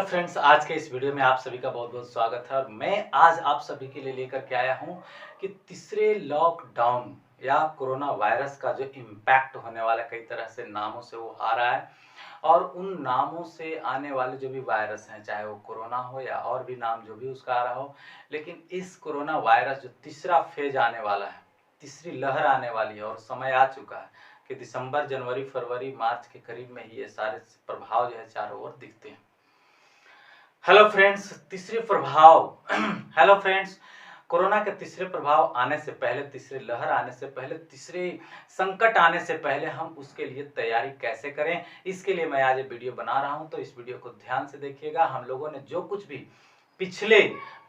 Friends, आज के इस वीडियो में आप सभी का बहुत बहुत स्वागत है। और मैं आज आप सभी के लिए लेकर के आया हूं कि तीसरे लॉकडाउन या कोरोना वायरस का जो इम्पैक्ट होने वाला है, कई तरह से नामों से वो आ रहा है। और उन नामों से आने वाले जो भी वायरस हैं, चाहे वो कोरोना हो या और भी नाम जो भी उसका आ रहा हो, लेकिन इस कोरोना वायरस जो तीसरा फेज आने वाला है, तीसरी लहर आने वाली है और समय आ चुका है कि दिसंबर, जनवरी, फरवरी, मार्च के करीब में ही ये सारे प्रभाव जो है चारों ओर दिखते हैं। हेलो फ्रेंड्स, तीसरे प्रभाव हेलो फ्रेंड्स, कोरोना के तीसरे प्रभाव आने से पहले, तीसरी लहर आने से पहले, तीसरे संकट आने से पहले हम उसके लिए तैयारी कैसे करें, इसके लिए मैं आज ये वीडियो बना रहा हूं। तो इस वीडियो को ध्यान से देखिएगा। हम लोगों ने जो कुछ भी पिछले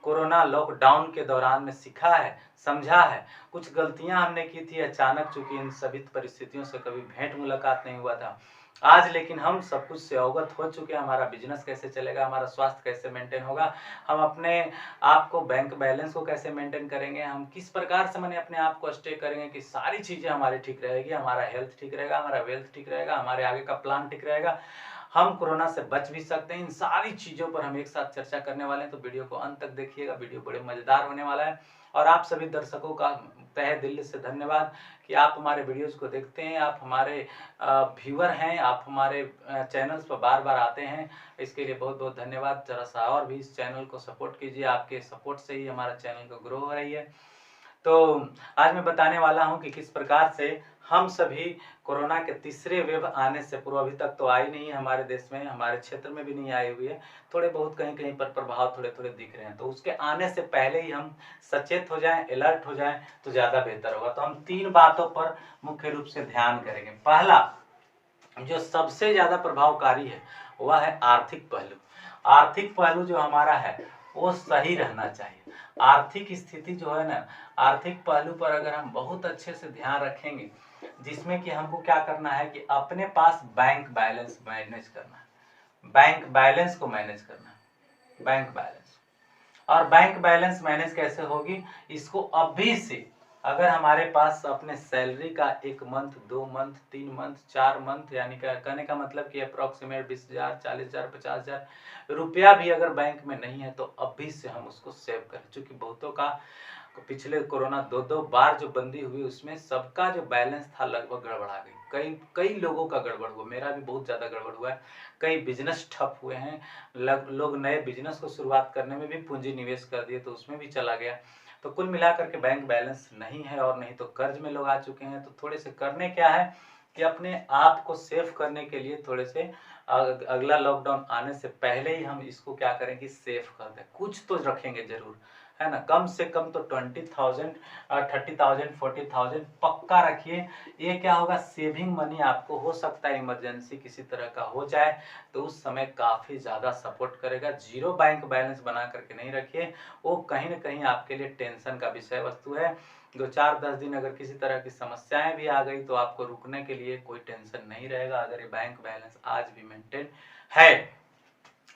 कोरोना लॉकडाउन के दौरान में सीखा है, समझा है, कुछ गलतियां हमने की थी अचानक, चूंकि इन सभी परिस्थितियों से कभी भेंट मुलाकात नहीं हुआ था। आज लेकिन हम सब कुछ से अवगत हो चुके हैं। हमारा बिजनेस कैसे चलेगा, हमारा स्वास्थ्य कैसे मेंटेन होगा, हम अपने आप को, बैंक बैलेंस को कैसे मेंटेन करेंगे, हम किस प्रकार से मैंने अपने आप को स्टे करेंगे कि सारी चीजें हमारी ठीक रहेगी, हमारा हेल्थ ठीक रहेगा, हमारा वेल्थ ठीक रहेगा, हमारे आगे का प्लान ठीक रहेगा, हम कोरोना से बच भी सकते हैं। इन सारी चीजों पर हम एक साथ चर्चा करने वाले हैं, तो वीडियो को अंत तक देखिएगा। वीडियो बड़े मजेदार होने वाला है। और आप सभी दर्शकों का तहे दिल से धन्यवाद कि आप हमारे वीडियोज को देखते हैं, आप हमारे व्यूअर हैं, आप हमारे चैनल्स पर बार बार आते हैं। इसके लिए बहुत बहुत धन्यवाद। जरा सा और भी इस चैनल को सपोर्ट कीजिए, आपके सपोर्ट से ही हमारा चैनल को ग्रो हो रही है। तो आज मैं बताने वाला हूं कि किस प्रकार से हम सभी कोरोना के तीसरे वेव आने से पूर्व, अभी तक तो आई नहीं है हमारे देश में, हमारे क्षेत्र में भी नहीं आई हुई है, थोड़े बहुत कहीं कहीं पर प्रभाव थोड़े थोड़े दिख रहे हैं, तो उसके आने से पहले ही हम सचेत हो जाएं, अलर्ट हो जाएं, तो ज़्यादा बेहतर होगा। तो हम 3 बातों पर मुख्य रूप से ध्यान करेंगे। पहला, जो सबसे ज़्यादा प्रभावकारी है, वह है आर्थिक पहलू। आर्थिक पहलू जो हमारा है वो सही रहना चाहिए। आर्थिक स्थिति जो है ना, आर्थिक पहलू पर अगर हम बहुत अच्छे से ध्यान रखेंगे, जिसमें कि हमको क्या करना है कि अपने पास बैंक बैलेंस मैनेज करना है, बैंक बैलेंस को मैनेज करना है, बैंक बैलेंस। और बैंक बैलेंस मैनेज कैसे होगी, इसको अभी से अगर हमारे पास अपने सैलरी का 1 मंथ, 2 मंथ, 3 मंथ, 4 मंथ, यानी कहने का मतलब कि अप्रोक्सीमेट 20,000, 40,000, 50,000 रुपया भी अगर बैंक में नहीं है, तो अभी से हम उसको सेव करें। चूंकि बहुतों का पिछले कोरोना 2 बार जो बंदी हुई, उसमें सबका जो बैलेंस था लगभग गड़बड़ा गई। कई कई लोगों का गड़बड़ हुआ, मेरा भी बहुत ज़्यादा गड़बड़ हुआ है। कई बिजनेस ठप हुए हैं, लोग नए बिजनेस को शुरुआत करने में भी पूंजी निवेश कर दिए, तो उसमें भी चला गया। तो कुल मिलाकर के बैंक बैलेंस नहीं है, और नहीं तो कर्ज में लोग आ चुके हैं। तो थोड़े से करने क्या है कि अपने आप को सेव करने के लिए थोड़े से अगला लॉकडाउन आने से पहले ही हम इसको क्या करें कि सेव कर दें। कुछ तो रखेंगे जरूर, है ना, कम से कम तो 20,000, 30,000, 40,000 पक्का रखिए। ये क्या होगा, सेविंग मनी आपको हो सकता है इमरजेंसी किसी तरह का हो जाए, तो उस समय काफ़ी ज़्यादा सपोर्ट करेगा। जीरो बैंक बैलेंस बना करके नहीं रखिए, वो कहीं ना कहीं आपके लिए टेंशन का विषय वस्तु है। 2-4-10 दिन अगर किसी तरह की समस्याएं भी आ गई, तो आपको रुकने के लिए कोई टेंशन नहीं रहेगा, अगर ये बैंक बैलेंस आज भी मेंटेन है।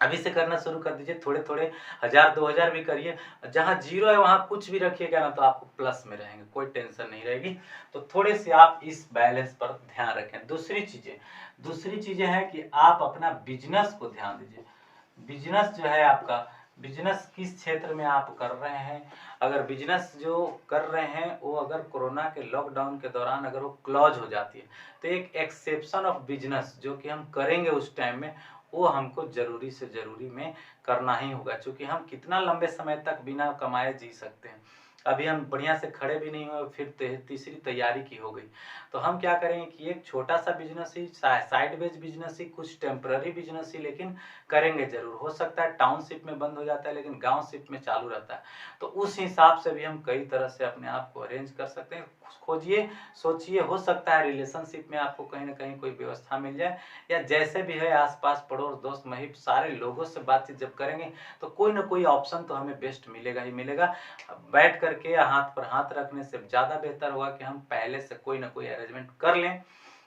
अभी से करना शुरू कर दीजिए, थोड़े थोड़े 1,000-2,000 भी करिए। जहां जीरो है वहां कुछ भी रखिएगा ना, तो आपको प्लस में रहेंगे, कोई टेंशन नहीं रहेगी। तो थोड़े से आप इस बैलेंस पर ध्यान रखें। दूसरी चीजें हैं कि आप अपना बिजनेस को ध्यान दीजिए। बिजनेस जो है आपका, बिजनेस किस क्षेत्र में आप कर रहे हैं। अगर बिजनेस जो कर रहे हैं वो अगर कोरोना के लॉकडाउन के दौरान अगर वो क्लोज हो जाती है, तो एक एक्सेप्शन ऑफ बिजनेस जो कि हम करेंगे उस टाइम में, वो हमको जरूरी से जरूरी में करना ही होगा। क्योंकि हम कितना लंबे समय तक बिना कमाए जी सकते हैं। अभी हम बढ़िया से खड़े भी नहीं हुए, फिर तीसरी तैयारी की हो गई। तो हम क्या करेंगे कि एक छोटा सा बिजनेस ही, साइड बेज बिजनेस ही, कुछ टेम्पररी बिजनेस ही, लेकिन करेंगे जरूर। हो सकता है टाउनशिप में बंद हो जाता है, लेकिन गांव शिप में चालू रहता है। तो उस हिसाब से भी हम कई तरह से अपने आप को अरेंज कर सकते हैं। खोजिए, सोचिए, हो सकता है रिलेशनशिप में आपको कहीं ना कहीं कोई व्यवस्था मिल जाए, या जैसे भी है आसपास पड़ोस दोस्त महिब सारे लोगों से बातचीत जब करेंगे, तो कोई ना कोई ऑप्शन तो हमें बेस्ट मिलेगा ही मिलेगा। बैठ करके या हाथ पर हाथ रखने से ज़्यादा बेहतर होगा कि हम पहले से कोई ना कोई अरेंजमेंट कर लें,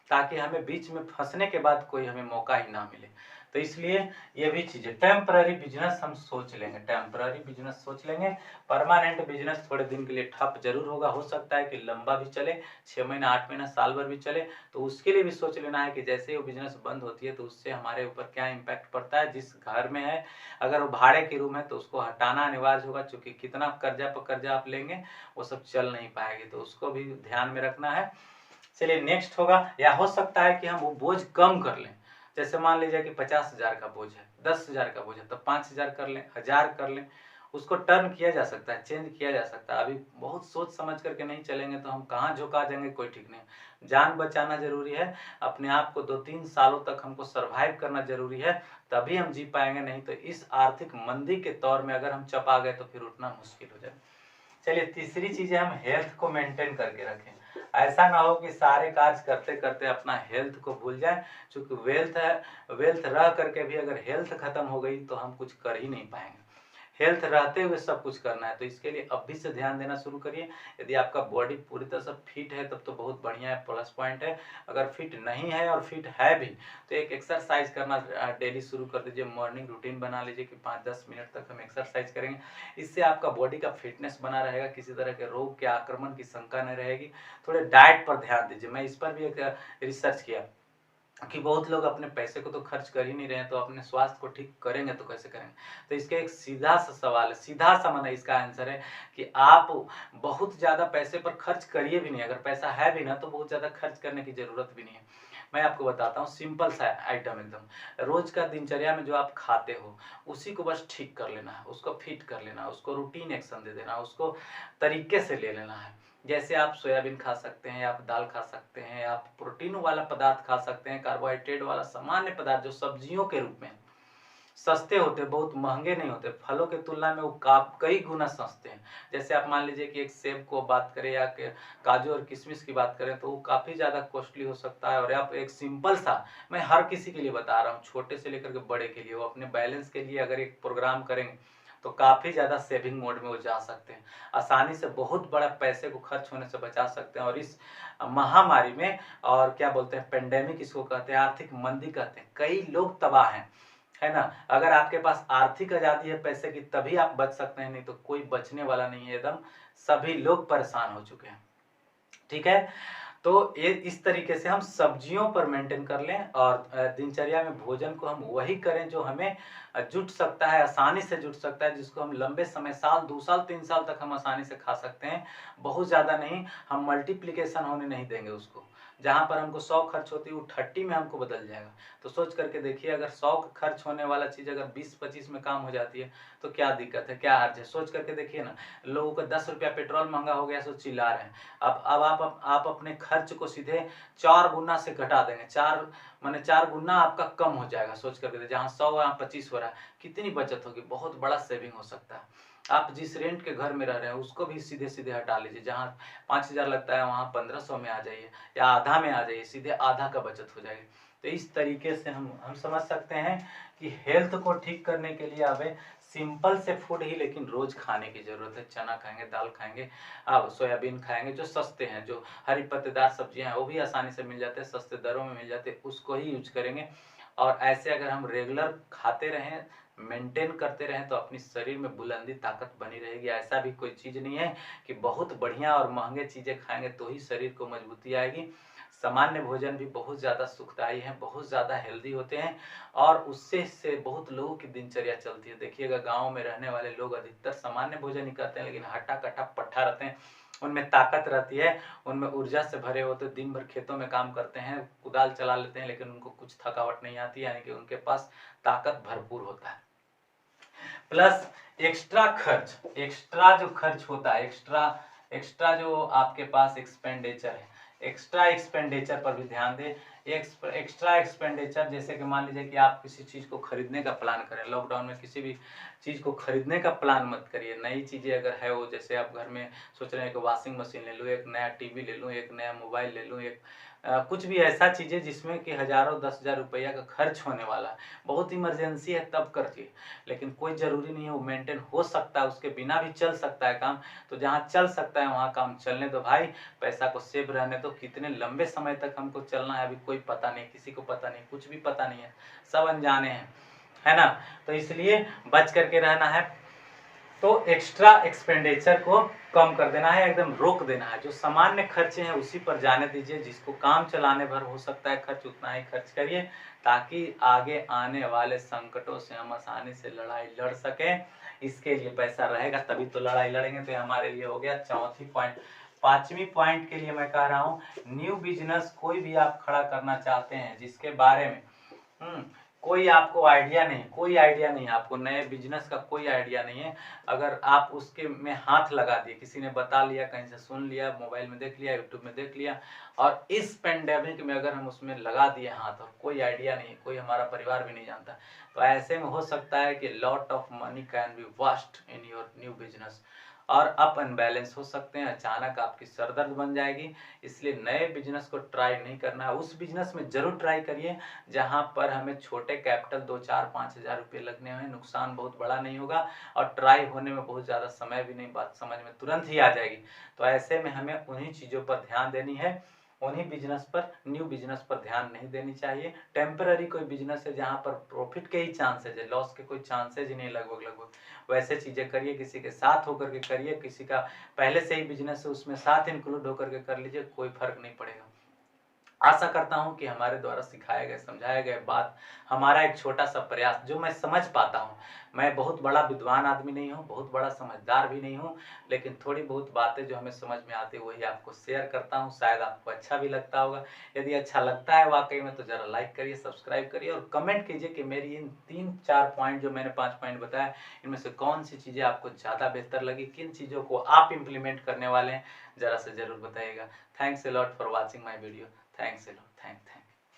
ताकि हमें बीच में फंसने के बाद कोई हमें मौका ही ना मिले। तो इसलिए ये भी चीजें, टेम्पररी बिजनेस हम सोच लेंगे, टेम्पररी बिजनेस सोच लेंगे। परमानेंट बिजनेस थोड़े दिन के लिए ठप जरूर होगा, हो सकता है कि लंबा भी चले, 6 महीना 8 महीना साल भर भी चले, तो उसके लिए भी सोच लेना है कि जैसे वो बिजनेस बंद होती है तो उससे हमारे ऊपर क्या इम्पैक्ट पड़ता है। जिस घर में है, अगर वो भाड़े की रूम है तो उसको हटाना अनिवार्य होगा, क्योंकि कितना कर्जा पर कर्जा आप लेंगे वो सब चल नहीं पाएगी, तो उसको भी ध्यान में रखना है। चलिए नेक्स्ट होगा, या हो सकता है कि हम वो बोझ कम कर लें। जैसे मान लीजिए कि 50,000 का बोझ है, 10,000 का बोझ है, तो 5,000 कर लें, 1,000 कर लें, उसको टर्न किया जा सकता है, चेंज किया जा सकता है। अभी बहुत सोच समझ करके नहीं चलेंगे तो हम कहाँ झुका जाएंगे कोई ठीक नहीं। जान बचाना जरूरी है, अपने आप को 2-3 सालों तक हमको सरवाइव करना जरूरी है, तभी हम जी पाएंगे, नहीं तो इस आर्थिक मंदी के दौर में अगर हम चपा गए तो फिर उठना मुश्किल हो जाए। चलिए तीसरी चीज है, हम हेल्थ को मेंटेन करके रखें। ऐसा ना हो कि सारे कार्य करते करते अपना हेल्थ को भूल जाए, क्योंकि वेल्थ है, वेल्थ रह करके भी अगर हेल्थ खत्म हो गई तो हम कुछ कर ही नहीं पाएंगे। हेल्थ रहते हुए सब कुछ करना है, तो इसके लिए अभी से ध्यान देना शुरू करिए। यदि आपका बॉडी पूरी तरह से फिट है तब तो बहुत बढ़िया है, प्लस पॉइंट है। अगर फिट नहीं है और फिट है भी तो एक एक्सरसाइज करना डेली शुरू कर दीजिए, मॉर्निंग रूटीन बना लीजिए कि 5-10 मिनट तक हम एक्सरसाइज करेंगे। इससे आपका बॉडी का फिटनेस बना रहेगा, किसी तरह के रोग के आक्रमण की शंका नहीं रहेगी। थोड़े डाइट पर ध्यान दीजिए, मैं इस पर भी एक रिसर्च किया कि बहुत लोग अपने पैसे को तो खर्च कर ही नहीं रहे हैं, तो अपने स्वास्थ्य को ठीक करेंगे तो कैसे करेंगे। तो इसका एक सीधा सा सवाल है, सीधा सा माना इसका आंसर है कि आप बहुत ज़्यादा पैसे पर खर्च करिए भी नहीं, अगर पैसा है भी ना तो बहुत ज़्यादा खर्च करने की ज़रूरत भी नहीं है। मैं आपको बताता हूँ सिंपल सा आइटम, एकदम रोज का दिनचर्या में जो आप खाते हो उसी को बस ठीक कर लेना है, उसको फिट कर लेना है, उसको रूटीन एक्शन दे देना, उसको तरीके से ले लेना है। जैसे आप सोयाबीन खा सकते हैं, आप दाल खा सकते हैं, आप प्रोटीन वाला पदार्थ खा सकते हैं, कार्बोहाइड्रेट वाला सामान्य पदार्थ जो सब्जियों के रूप में सस्ते होते, बहुत महंगे नहीं होते, फलों के तुलना में वो कई गुना सस्ते हैं। जैसे आप मान लीजिए कि एक सेब को बात करें या काजू और किशमिश की बात करें तो वो काफ़ी ज़्यादा कॉस्टली हो सकता है। और आप एक सिंपल सा, मैं हर किसी के लिए बता रहा हूँ, छोटे से लेकर के बड़े के लिए, वो अपने बैलेंस के लिए अगर एक प्रोग्राम करेंगे तो काफ़ी ज़्यादा सेविंग मोड में वो जा सकते हैं, आसानी से बहुत बड़ा पैसे को खर्च होने से बचा सकते हैं। और इस महामारी में, और क्या बोलते हैं, पेंडेमिक इसको कहते हैं, आर्थिक मंदी कहते हैं, कई लोग तबाह हैं, है ना। अगर आपके पास आर्थिक आजादी है पैसे की तभी आप बच सकते हैं, नहीं तो कोई बचने वाला नहीं है, एकदम सभी लोग परेशान हो चुके हैं। ठीक है, तो ये इस तरीके से हम सब्जियों पर मेंटेन कर लें, और दिनचर्या में भोजन को हम वही करें जो हमें जुट सकता है, आसानी से जुट सकता है, जिसको हम लंबे समय, साल 2 साल 3 साल तक हम आसानी से खा सकते हैं, बहुत ज़्यादा नहीं। हम मल्टीप्लिकेशन होने नहीं देंगे उसको, जहाँ पर हमको 100 खर्च होती है वो 30 में हमको बदल जाएगा। तो सोच करके देखिए, अगर 100 खर्च होने वाला चीज़ अगर 20-25 में काम हो जाती है तो क्या दिक्कत है, क्या हर्ज है। सोच करके देखिए ना, लोगों का 10 रुपया पेट्रोल महंगा हो गया सो चिल्ला रहे हैं। अब आप अपने खर्च को सीधे 4 गुना से घटा देंगे, 4 गुना आपका कम हो जाएगा। सोच करके, जहाँ 100 वहाँ 25 हो रहा है, कितनी बचत होगी, बहुत बड़ा सेविंग हो सकता है। आप जिस रेंट के घर में रह रहे हैं उसको भी सीधे सीधे हटा लीजिए, जहाँ 5,000 लगता है वहाँ 1,500 में आ जाइए, या आधा में आ जाइए, सीधे आधा का बचत हो जाएगी। तो इस तरीके से हम समझ सकते हैं कि हेल्थ को ठीक करने के लिए हमें सिंपल से फूड ही लेकिन रोज खाने की जरूरत है। चना खाएंगे, दाल खाएंगे, अब सोयाबीन खाएंगे, जो सस्ते हैं, जो हरी पत्तेदार सब्जियां हैं वो भी आसानी से मिल जाते हैं, सस्ते दरों में मिल जाते हैं, उसको ही यूज करेंगे। और ऐसे अगर हम रेगुलर खाते रहें, मेंटेन करते रहें, तो अपनी शरीर में बुलंदी, ताकत बनी रहेगी। ऐसा भी कोई चीज़ नहीं है कि बहुत बढ़िया और महंगे चीज़ें खाएंगे तो ही शरीर को मजबूती आएगी। सामान्य भोजन भी बहुत ज़्यादा सुखदायी है, बहुत ज़्यादा हेल्दी होते हैं, और उससे बहुत लोगों की दिनचर्या चलती है। देखिएगा, गाँव में रहने वाले लोग अधिकतर सामान्य भोजन ही करते हैं, लेकिन हट्टा कट्टा पट्टा रहते हैं, उनमें ताकत रहती है, उनमें ऊर्जा से भरे होते, दिन भर खेतों में काम करते हैं, कुदाल चला लेते हैं, लेकिन उनको कुछ थकावट नहीं आती, यानी कि उनके पास ताकत भरपूर होता है। प्लस एक्स्ट्रा खर्च, एक्स्ट्रा जो खर्च होता है, एक्स्ट्रा जो आपके पास एक्सपेंडिचर है, एक्स्ट्रा एक्सपेंडिचर पर भी ध्यान दें। एक्स्ट्रा एक्सपेंडिचर, जैसे कि मान लीजिए कि आप किसी चीज़ को खरीदने का प्लान करें, लॉकडाउन में किसी भी चीज़ को खरीदने का प्लान मत करिए। नई चीज़ें अगर है वो, जैसे आप घर में सोच रहे हैं कि वॉशिंग मशीन ले लूँ, एक नया टीवी ले लूँ, एक नया मोबाइल ले लूँ, एक कुछ भी ऐसा चीज़ें जिसमें कि हज़ारों 10,000 रुपया का खर्च होने वाला है, बहुत इमरजेंसी है तब करके, लेकिन कोई ज़रूरी नहीं है, वो मेंटेन हो सकता है, उसके बिना भी चल सकता है काम। तो जहाँ चल सकता है वहाँ काम चलने दो भाई, पैसा को सेव रहने दो। कितने लंबे समय तक हमको चलना है अभी कोई पता नहीं, किसी को पता नहीं, कुछ भी पता नहीं है, सब अनजाने हैं, है ना। तो इसलिए बच करके रहना है। तो एक्स्ट्रा एक्सपेंडिचर को कम कर देना है, एकदम रोक देना है। जो सामान्य खर्चे हैं उसी पर जाने दीजिए, जिसको काम चलाने भर हो सकता है खर्च उतना ही खर्च करिए, ताकि आगे आने वाले संकटों से हम आसानी से लड़ाई लड़ सकें। इसके लिए पैसा रहेगा तभी तो लड़ाई लड़ेंगे। तो हमारे लिए हो गया चौथी पॉइंट। पांचवी पॉइंट के लिए मैं कह रहा हूँ, न्यू बिजनेस कोई भी आप खड़ा करना चाहते हैं जिसके बारे में कोई आपको आइडिया नहीं, कोई आइडिया नहीं, आपको नए बिजनेस का कोई आइडिया नहीं है, अगर आप उसके में हाथ लगा दिए, किसी ने बता लिया, कहीं से सुन लिया, मोबाइल में देख लिया, यूट्यूब में देख लिया, और इस पेंडेमिक में अगर हम उसमें लगा दिए हाथ और कोई आइडिया नहीं, कोई हमारा परिवार भी नहीं जानता, तो ऐसे में हो सकता है कि lot of money can be waste in your new business, और अप अनबैलेंस हो सकते हैं, अचानक आपकी सरदर्द बन जाएगी। इसलिए नए बिजनेस को ट्राई नहीं करना है। उस बिजनेस में जरूर ट्राई करिए जहां पर हमें छोटे कैपिटल 2-4-5 हज़ार रुपये लगने हैं, नुकसान बहुत बड़ा नहीं होगा, और ट्राई होने में बहुत ज़्यादा समय भी नहीं, बात समझ में तुरंत ही आ जाएगी। तो ऐसे में हमें उन्हीं चीज़ों पर ध्यान देनी है, उन्हीं बिजनेस पर, न्यू बिजनेस पर ध्यान नहीं देनी चाहिए। टेम्पररी कोई बिजनेस है जहां पर प्रॉफिट के ही चांसेज है, लॉस के कोई चांसेज ही नहीं लगभग, वैसे चीज़ें करिए, किसी के साथ होकर के करिए, किसी का पहले से ही बिजनेस है उसमें साथ इंक्लूड होकर के कर लीजिए, कोई फर्क नहीं पड़ेगा। आशा करता हूं कि हमारे द्वारा सिखाया गया, समझाया गया बात, हमारा एक छोटा सा प्रयास जो मैं समझ पाता हूं, मैं बहुत बड़ा विद्वान आदमी नहीं हूं, बहुत बड़ा समझदार भी नहीं हूं, लेकिन थोड़ी बहुत बातें जो हमें समझ में आती है वही आपको शेयर करता हूं, शायद आपको अच्छा भी लगता होगा। यदि अच्छा लगता है वाकई में तो जरा लाइक करिए, सब्सक्राइब करिए, और कमेंट कीजिए कि मेरी इन 3-4 पॉइंट, जो मैंने 5 पॉइंट बताया, इनमें से कौन सी चीज़ें आपको ज़्यादा बेहतर लगी, किन चीज़ों को आप इम्प्लीमेंट करने वाले हैं, जरा से जरूर बताइएगा। Thanks a lot for watching my video. Thanks a lot. Thanks.